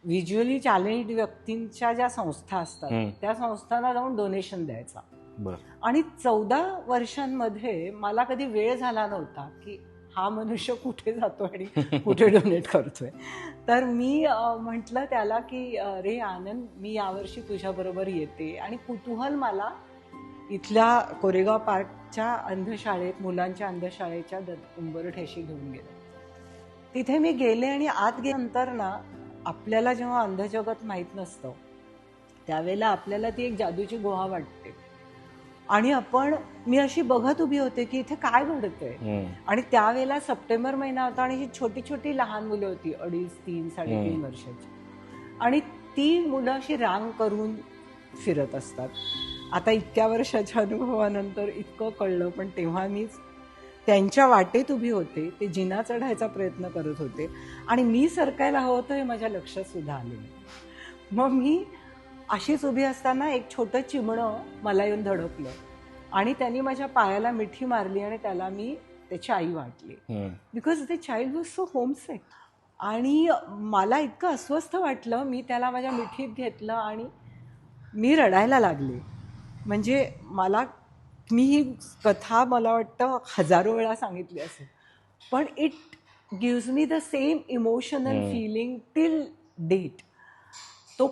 Visually challenged व्यक्तींच्या ज्या संस्था असतात त्या संस्थांना जाऊन डोनेशन द्यायचा. आणि 14 वर्षांमध्ये मला कधी वेळ झाला नव्हता की हा मनुष्य कुठे जातो आणि कुठे डोनेट करतोय. तर मी म्हटलं त्याला की रे आनंद, मी यावर्षी तुझ्याबरोबर येते. आणि कुतूहल मला इथल्या कोरेगाव पार्कच्या अंधशाळेत, मुलांच्या अंधशाळेच्या उंबरठ्याशी घेऊन गेलं. तिथे मी गेले आणि आत गेल्यानंतर ना, आपल्याला जेव्हा अंधजगत माहीत नसतं त्यावेळेला आपल्याला ती एक जादूची गुहा वाटते. आणि मी अशी बघत उभी होते की इथे काय घडतंय. आणि त्यावेळेला सप्टेंबर महिना होता आणि ही छोटी छोटी लहान मुलं होती, 2.5, 3, 3.5 वर्षाची. आणि ती मुलं अशी रांग करून फिरत असतात. आता इतक्या वर्षाच्या अनुभवानंतर इतकं कळलं, पण तेव्हा मी त्यांच्या वाटेत उभी होते. ते जिना चढायचा प्रयत्न करत होते आणि मी सरकायला हवं होतं हे माझ्या लक्षात सुद्धा आले नाही. मग मी अशीच उभी असताना एक छोटं चिमणं मला येऊन धडकलं आणि त्यांनी माझ्या पायाला मिठी मारली आणि त्याला मी त्याची आई वाटली. बिकॉज ते चाइल्ड वॉज सो होमसिक. आणि मला इतकं अस्वस्थ वाटलं, मी त्याला माझ्या मिठीत घेतलं आणि मी रडायला लागले. म्हणजे मी ही कथा मला वाटतं हजारो वेळा सांगितली असेल, पण it gives me the same emotional feeling till date. तो